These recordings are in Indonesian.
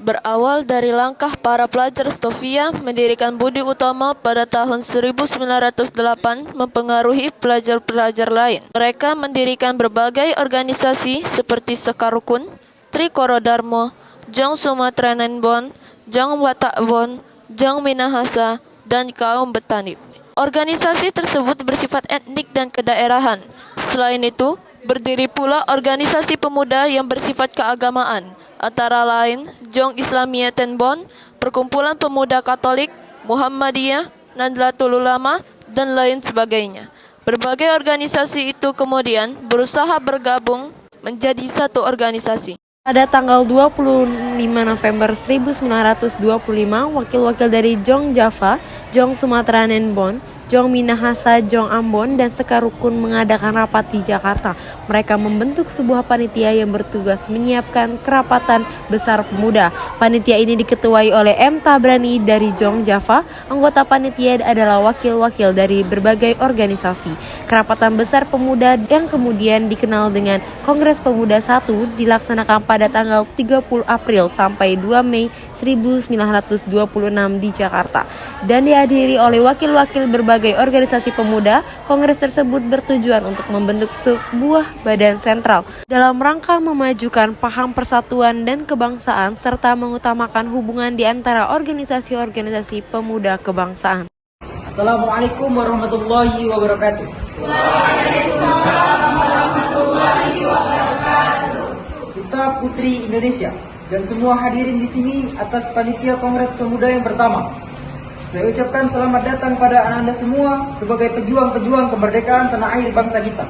Berawal dari langkah para pelajar Stovia mendirikan Budi Utomo pada tahun 1908 mempengaruhi pelajar-pelajar lain. Mereka mendirikan berbagai organisasi seperti Sekarukun, Trikoro Darmo, Jong Sumatranenbon, Jong Watakbon, Jong Minahasa, dan kaum Betani. Organisasi tersebut bersifat etnik dan kedaerahan. Selain itu, berdiri pula organisasi pemuda yang bersifat keagamaan, antara lain Jong Islamiyaten Bon, Perkumpulan Pemuda Katolik, Muhammadiyah, Nahdlatul Ulama, dan lain sebagainya. Berbagai organisasi itu kemudian berusaha bergabung menjadi satu organisasi. Pada tanggal 25 November 1925, wakil-wakil dari Jong Java, Jong Sumatranenbon, Jong Minahasa, Jong Ambon, dan Sekarukun mengadakan rapat di Jakarta. Mereka membentuk sebuah panitia yang bertugas menyiapkan kerapatan besar pemuda. Panitia ini diketuai oleh M. Tabrani dari Jong Java. Anggota panitia adalah wakil-wakil dari berbagai organisasi. Kerapatan besar pemuda yang kemudian dikenal dengan Kongres Pemuda I dilaksanakan pada tanggal 30 April sampai 2 Mei 1926 di Jakarta dan dihadiri oleh wakil-wakil berbagai organisasi pemuda. Kongres tersebut bertujuan untuk membentuk sebuah badan sentral dalam rangka memajukan paham persatuan dan kebangsaan serta mengutamakan hubungan di antara organisasi-organisasi pemuda kebangsaan. Assalamualaikum warahmatullahi wabarakatuh. Waalaikumsalam warahmatullahi wabarakatuh. Kita putri Indonesia dan semua hadirin di sini atas panitia Kongres Pemuda yang pertama. Saya ucapkan selamat datang pada Anda semua sebagai pejuang-pejuang kemerdekaan tanah air bangsa kita.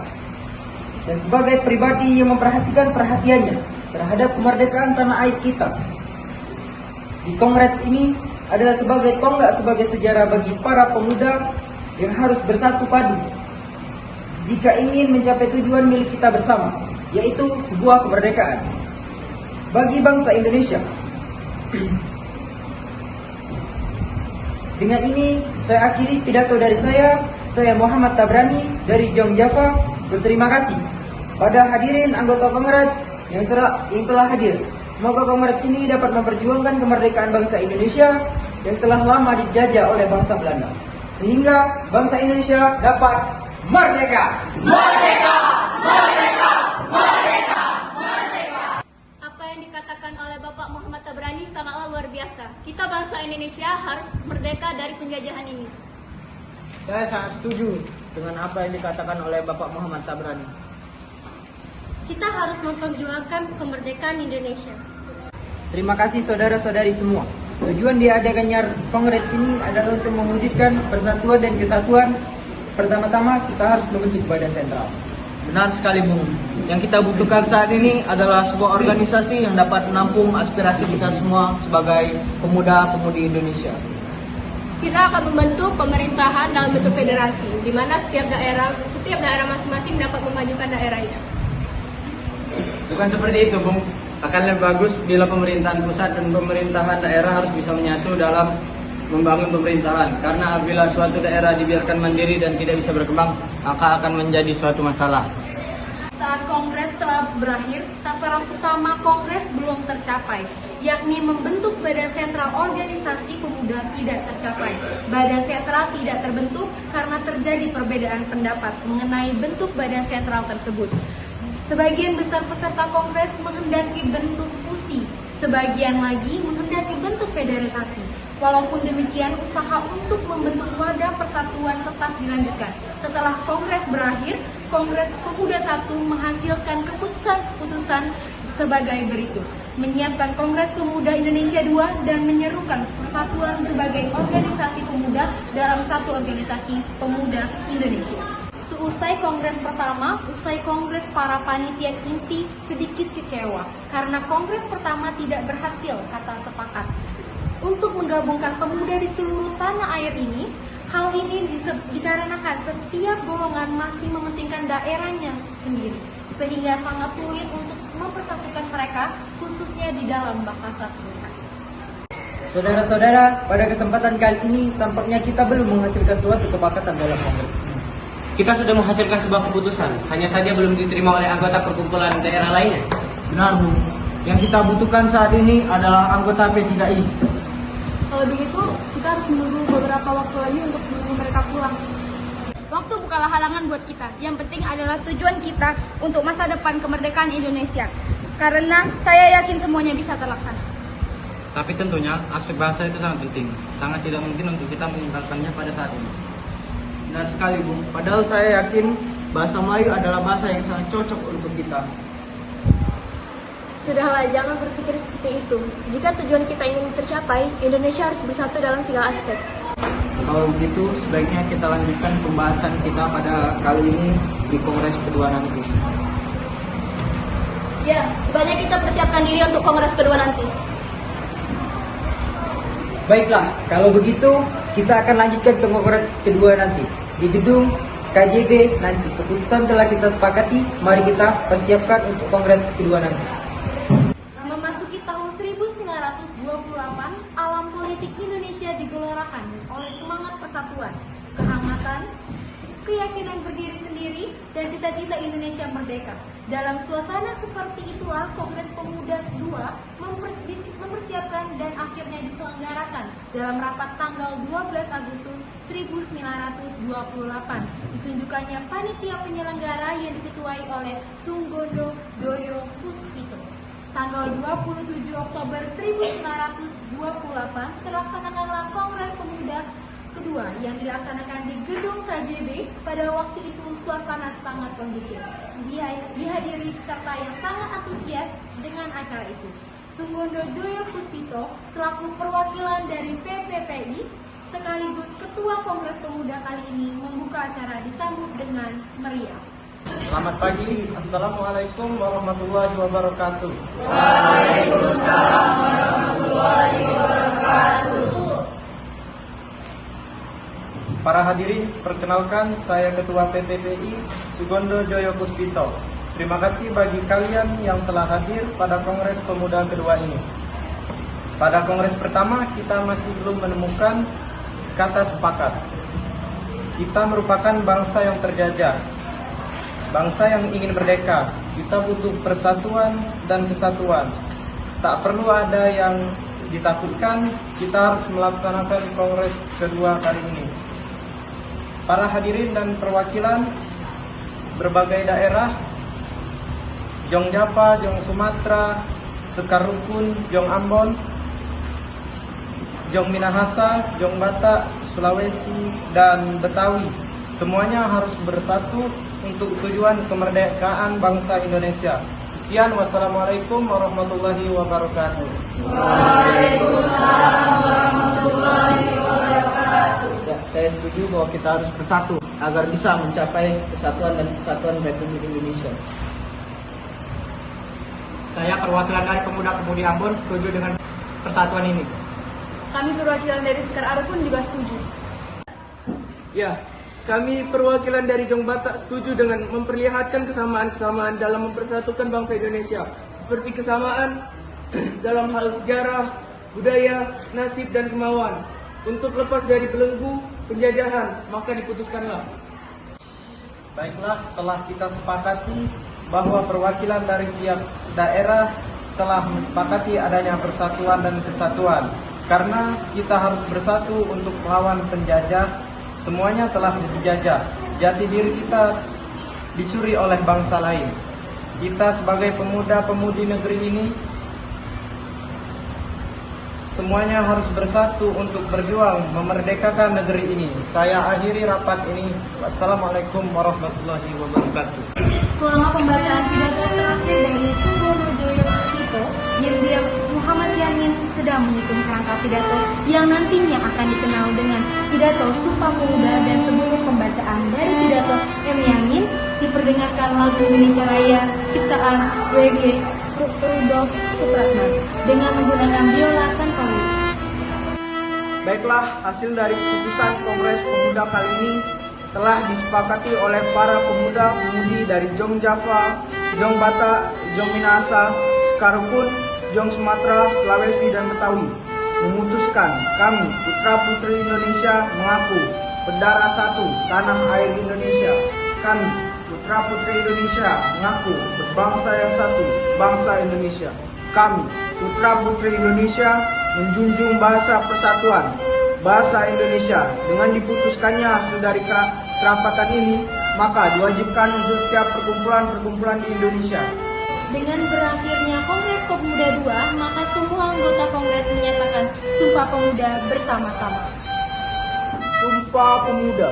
Dan sebagai pribadi yang memperhatikan perhatiannya terhadap kemerdekaan tanah air kita. Di Kongres ini adalah sebagai tonggak sebagai sejarah bagi para pemuda yang harus bersatu padu jika ingin mencapai tujuan milik kita bersama, yaitu sebuah kemerdekaan bagi bangsa Indonesia. Dengan ini saya akhiri pidato dari saya Muhammad Tabrani dari Jong Java. Berterima kasih pada hadirin anggota Kongres yang telah hadir. Semoga Kongres ini dapat memperjuangkan kemerdekaan bangsa Indonesia yang telah lama dijajah oleh bangsa Belanda, sehingga bangsa Indonesia dapat merdeka. Merdeka! Merdeka! Merdeka! Merdeka! Apa yang dikatakan oleh Bapak Muhammad Tabrani sangatlah luar biasa. Kita bangsa Indonesia harus merdeka dari penjajahan ini. Saya sangat setuju dengan apa yang dikatakan oleh Bapak Muhammad Tabrani. Kita harus memperjuangkan kemerdekaan Indonesia. Terima kasih saudara-saudari semua. Tujuan diadakannya Kongres ini adalah untuk mewujudkan persatuan dan kesatuan. Pertama-tama kita harus membentuk badan sentral. Benar sekali, Bung. Yang kita butuhkan saat ini adalah sebuah organisasi yang dapat menampung aspirasi kita semua sebagai pemuda-pemudi Indonesia. Kita akan membentuk pemerintahan dalam bentuk federasi, di mana setiap daerah masing-masing dapat memajukan daerahnya. Bukan seperti itu, Bung. Akan lebih bagus bila pemerintahan pusat dan pemerintahan daerah harus bisa menyatu dalam membangun pemerintahan. Karena apabila suatu daerah dibiarkan mandiri dan tidak bisa berkembang, maka akan menjadi suatu masalah. Saat Kongres telah berakhir, sasaran utama Kongres belum tercapai, yakni membentuk Badan Sentral Organisasi Pemuda tidak tercapai. Badan Sentral tidak terbentuk karena terjadi perbedaan pendapat mengenai bentuk Badan Sentral tersebut. Sebagian besar peserta Kongres menghendaki bentuk fusi, sebagian lagi menghendaki bentuk federalisasi. Walaupun demikian, usaha untuk membentuk wadah persatuan tetap dilanjutkan. Setelah Kongres berakhir, Kongres Pemuda I menghasilkan keputusan sebagai berikut. Menyiapkan Kongres Pemuda Indonesia II dan menyerukan persatuan berbagai organisasi pemuda dalam satu organisasi pemuda Indonesia. Seusai Kongres pertama, usai Kongres para panitia inti sedikit kecewa karena Kongres pertama tidak berhasil kata sepakat. Untuk menggabungkan pemuda di seluruh tanah air ini, hal ini dikarenakan setiap golongan masih mementingkan daerahnya sendiri, sehingga sangat sulit untuk mempersatukan mereka, khususnya di dalam bahasa mereka. Saudara-saudara, pada kesempatan kali ini tampaknya kita belum menghasilkan suatu kesepakatan dalam Kongres ini. Kita sudah menghasilkan sebuah keputusan, hanya saja belum diterima oleh anggota perkumpulan daerah lainnya. Benar, Bung. Yang kita butuhkan saat ini adalah anggota P3I. Kalau begitu, kita harus menunggu beberapa waktu lagi untuk menunggu mereka pulang. Waktu bukanlah halangan buat kita. Yang penting adalah tujuan kita untuk masa depan kemerdekaan Indonesia. Karena saya yakin semuanya bisa terlaksana. Tapi tentunya aspek bahasa itu sangat penting. Sangat tidak mungkin untuk kita meninggalkannya pada saat ini. Benar sekali, Bung. Padahal saya yakin bahasa Melayu adalah bahasa yang sangat cocok untuk kita. Sudahlah, jangan berpikir seperti itu. Jika tujuan kita ingin tercapai, Indonesia harus bersatu dalam segala aspek. Kalau begitu, sebaiknya kita lanjutkan pembahasan kita pada kali ini di Kongres kedua nanti. Ya, sebaiknya kita persiapkan diri untuk Kongres kedua nanti. Baiklah, kalau begitu kita akan lanjutkan ke Kongres kedua nanti di gedung KJB nanti. Keputusan telah kita sepakati, mari kita persiapkan untuk Kongres kedua nanti. Memasuki tahun 1928, alam politik Indonesia digelorakan oleh semangat persatuan, kehangatan, keyakinan berdiri sendiri, dan cita-cita Indonesia merdeka. Dalam suasana seperti itulah Kongres Pemuda II mempersiapkan dan akhirnya diselenggarakan dalam rapat tanggal 12 Agustus 1928. Ditunjukkannya panitia penyelenggara yang diketuai oleh Sunggondo Joyo Puspito. Tanggal 27 Oktober 1928 terlaksanakanlah Kongres Pemuda kedua yang dilaksanakan di gedung KJB. Pada waktu itu suasana sangat kondusif. Dihadiri peserta yang sangat antusias dengan acara itu. Sunggondo Joyo Puspito selaku perwakilan dari PPPI sekaligus Ketua Kongres Pemuda kali ini membuka acara disambut dengan meriah. Selamat pagi, Assalamualaikum warahmatullahi wabarakatuh. Waalaikumsalam warahmatullahi wabarakatuh. Para hadirin, perkenalkan saya Ketua PPPI Sunggondo Joyo Puspito. Terima kasih bagi kalian yang telah hadir pada Kongres Pemuda kedua ini. Pada Kongres pertama kita masih belum menemukan kata sepakat. Kita merupakan bangsa yang terjajah, bangsa yang ingin merdeka. Kita butuh persatuan dan kesatuan. Tak perlu ada yang ditakutkan, kita harus melaksanakan Kongres kedua kali ini. Para hadirin dan perwakilan berbagai daerah, Jong Java, Jong Sumatera, Sekar Rukun, Jong Ambon, Jong Minahasa, Jong Batak, Sulawesi, dan Betawi. Semuanya harus bersatu untuk tujuan kemerdekaan bangsa Indonesia. Sekian, wassalamualaikum warahmatullahi wabarakatuh. Waalaikumsalam warahmatullahi wabarakatuh. Ya, saya setuju bahwa kita harus bersatu agar bisa mencapai kesatuan dan kesatuan Republik Indonesia. Saya perwakilan dari pemuda-pemudi Ambon setuju dengan persatuan ini. Kami perwakilan dari Sekar Arifun juga setuju. Ya, kami perwakilan dari Jong Batak setuju dengan memperlihatkan kesamaan-kesamaan dalam mempersatukan bangsa Indonesia, seperti kesamaan dalam hal sejarah, budaya, nasib, dan kemauan. Untuk lepas dari belenggu penjajahan, maka diputuskanlah. Baiklah, telah kita sepakati bahwa perwakilan dari tiap daerah telah disepakati adanya persatuan dan kesatuan. Karena kita harus bersatu untuk melawan penjajah, semuanya telah dijajah. Jati diri kita dicuri oleh bangsa lain. Kita sebagai pemuda-pemudi negeri ini semuanya harus bersatu untuk berjuang memerdekakan negeri ini. Saya akhiri rapat ini. Wassalamualaikum warahmatullahi wabarakatuh. Selama pembacaan pidato terakhir dari Sunggondo Joyo Puspito, Diam Muhammad Yamin sedang menyusun kerangka pidato yang nantinya akan dikenal dengan pidato Sumpah Pemuda, dan sebelum pembacaan dari pidato M. Yamin diperdengarkan lagu Indonesia Raya ciptaan W.G. Rudolf Supratman dengan menggunakan biola tanpa lirik. Baiklah, hasil dari keputusan Kongres Pemuda kali ini telah disepakati oleh para pemuda-pemudi dari Jong Java, Jong Batak, Jong Minahasa, Sekar Rukun, Jong Sumatera, Sulawesi, dan Betawi memutuskan kami, putra-putri Indonesia, mengaku berdarah satu tanah air Indonesia. Kami, putra-putri Indonesia, mengaku berbangsa yang satu, bangsa Indonesia. Kami, putra-putri Indonesia, menjunjung bahasa persatuan, bahasa Indonesia. Dengan diputuskannya hasil dari kerapatan ini, maka diwajibkan untuk setiap perkumpulan-perkumpulan di Indonesia. Dengan berakhirnya Kongres Pemuda II, maka semua anggota Kongres menyatakan Sumpah Pemuda bersama-sama. Sumpah Pemuda.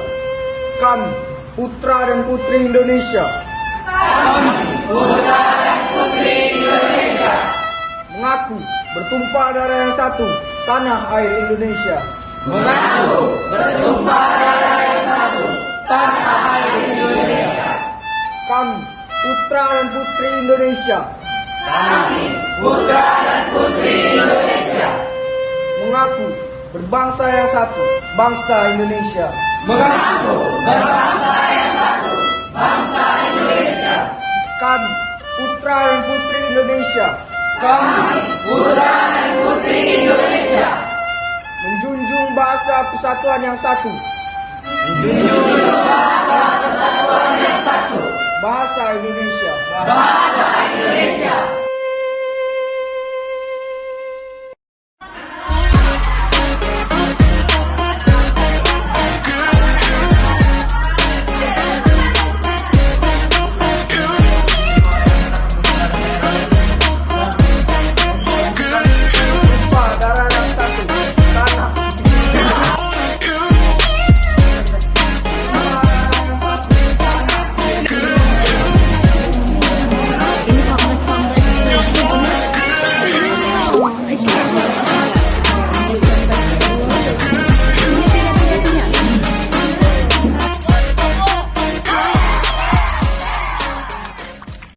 Kami, putra dan putri Indonesia, mengaku bertumpah darah yang satu, tanah air Indonesia. Kami, putra dan putri Indonesia, mengaku berbangsa yang satu, bangsa Indonesia. Kami, putra dan putri Indonesia, menjunjung bahasa persatuan yang satu, bahasa Indonesia.